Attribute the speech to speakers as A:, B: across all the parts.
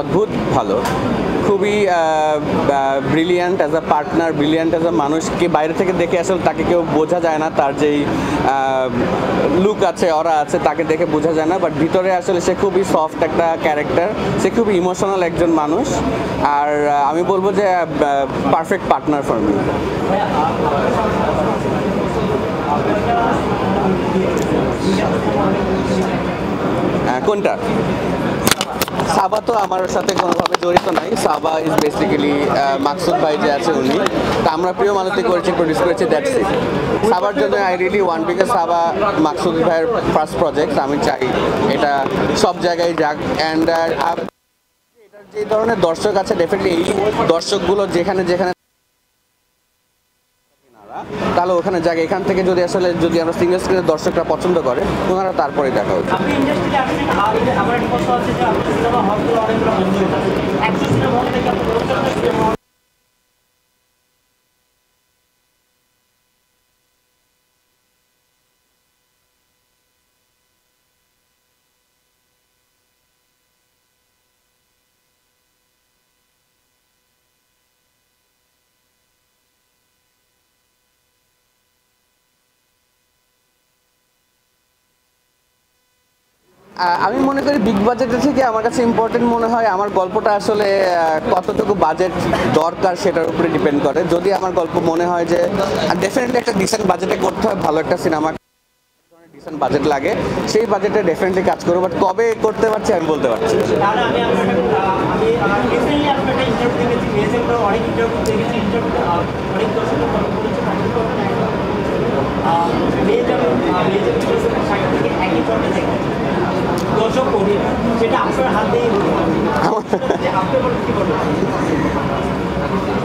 A: অদ্ভুত ভালো, খুবই brilliant as a partner, brilliant as a মানুষকে বাইরে থেকে দেখে আসলে তাকে কেউ বোঝা যায় না, তার যেই লুক আছে, অরা আছে, তাকে দেখে বোঝা যায় না, বাট ভিতরে আসলে সে খুবই সফট একটা ক্যারেক্টার, সে খুবই ইমোশনাল একজন মানুষ। আর আমি বলবো যে পারফেক্ট পার্টনার ফর মি। কোনটা? সাবা তো আমার সাথে কোনোভাবে জড়িত নাই। সাবা ইজ বেসিক্যালি মাকসুদ ভাই যে আছে উনি, তা আমরা প্রিয় মালতি করেছি, প্রডিউস করেছি, দ্যাটস ইট। সাবার জন্য আই রিয়েলি ওয়ান্ট, বিকজ সাবা মাকসুদ ভাইয়ের ফার্স্ট প্রজেক্ট। আমি চাই এটা সব জায়গায় যাক। অ্যান্ড এটার যে ধরনের দর্শক আছে, ডেফিনেটলি এই দর্শকগুলো যেখানে যেখানে তাহলে ওখানে যাক। এখান থেকে যদি আসলে যদি আমরা সিঙ্গেল স্ক্রিনের দর্শকরা পছন্দ করে, ওনারা তারপরে দেখা উচিত। আমি মনে করি বিগ বাজেটের থেকে আমার কাছে ইম্পর্টেন্ট মনে হয় আমার গল্পটা আসলে কতটুকু বাজেট দরকার সেটার উপরে ডিপেন্ড করে। যদি আমার গল্প মনে হয় যে ডেফিনেটলি একটা ডিসেন্ট বাজেটে করতে হয়, ভালো একটা সিনেমা ডিসেন্ট বাজেট লাগে, সেই বাজেটে ডেফিনেটলি কাজ করবো, বাট কবে করতে পারছি আমি বলতে পারছি।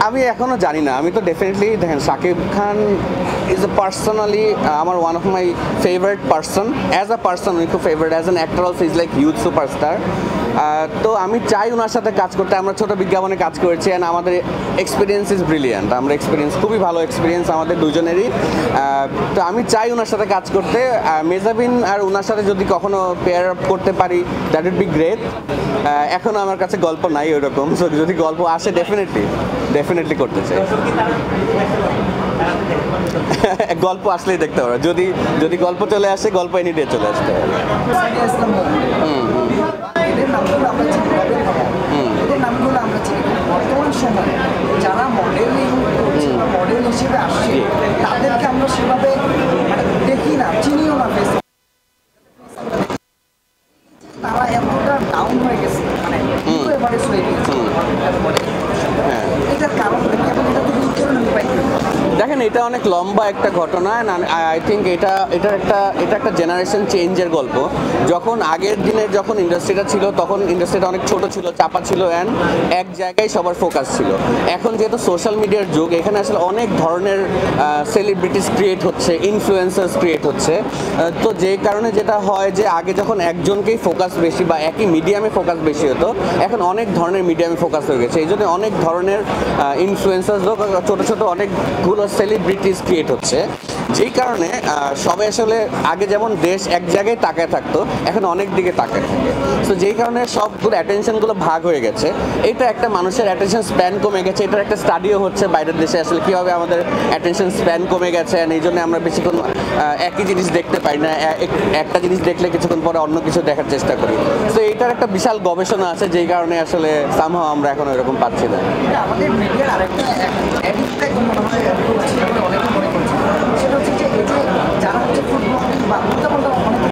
A: আমি এখনো জানি না। আমি তো ডেফিনেটলি দেখেন, Shakib Khan is a personally আমার one of my favourite person. As a person উনি খুব favourite, as an actor also is like huge superstar. তো আমি চাই ওনার সাথে কাজ করতে। আমরা ছোট বিজ্ঞাপনে কাজ করেছি, অ্যান্ড আমাদের এক্সপিরিয়েন্স ইজ ব্রিলিয়ান্ট। আমরা এক্সপিরিয়েন্স খুবই ভালো এক্সপিরিয়েন্স আমাদের দুজনেরই। তো আমি চাই ওনার সাথে কাজ করতে। মেজাবিন আর ওনার সাথে যদি কখনো পেয়ার আপ করতে পারি, দ্যাট উড বি গ্রেট। এখনও আমার কাছে গল্প নাই ওইরকম, সো যদি গল্প আসে ডেফিনেটলি করতে চাই। গল্প আসলেই দেখতে পারো, যদি গল্প চলে আসে, গল্প এনি ডে চলে আসতে পারে।
B: বর্তমান সময়ে যারা মডেলিং করছে বা মডেল হিসেবে আসছে, তাদেরকে আমরা সেভাবে দেখি না, চিনিও না। তারা এতটা ডাউন হয়ে গেছে, মানে এভারেজ হয়ে গেছে। এটার কারণ
A: দেখেন, এটা অনেক লম্বা একটা ঘটনা। আই থিঙ্ক এটা একটা জেনারেশন চেঞ্জের গল্প। যখন আগের দিনে যখন ইন্ডাস্ট্রিটা ছিল, তখন ইন্ডাস্ট্রিটা অনেক ছোট ছিল, চাপা ছিল, অ্যান্ড এক জায়গায় সবার ফোকাস ছিল। এখন যেহেতু সোশ্যাল মিডিয়ার যুগ, এখানে আসলে অনেক ধরনের সেলিব্রিটিস ক্রিয়েট হচ্ছে, ইনফ্লুয়েন্সার্স ক্রিয়েট হচ্ছে। তো যে কারণে যেটা হয় যে আগে যখন একজনকেই ফোকাস বেশি বা একই মিডিয়ামে ফোকাস বেশি হতো, এখন অনেক ধরনের মিডিয়ামে ফোকাস হয়ে গেছে। এই জন্য অনেক ধরনের ইনফ্লুয়েন্সার্স হোক, ছোটো ছোটো অনেকগুলো সেলিব্রিটিস ক্রিয়েট হচ্ছে, যেই কারণে সবাই আসলে আগে যেমন দেশ এক জায়গায় তাকায় থাকতো, এখন অনেক দিকে তাকায় থাকে। তো যেই কারণে সবগুলো অ্যাটেনশনগুলো ভাগ হয়ে গেছে। এটা একটা মানুষের অ্যাটেনশন স্প্যান কমে গেছে। এটার একটা স্টাডিও হচ্ছে বাইরের দেশে, আসলে কীভাবে আমাদের অ্যাটেনশন স্প্যান কমে গেছে, এই জন্য আমরা বেশিক্ষণ একই জিনিস দেখতে পাই না। একটা জিনিস দেখলে কিছুক্ষণ পরে অন্য কিছু দেখার চেষ্টা করি। তো এইটার একটা বিশাল গবেষণা আছে, যেই কারণে আসলে সামহাও আমরা এখন ওইরকম পাচ্ছি না।
B: আমাদের মিডিয়ার আরেকটা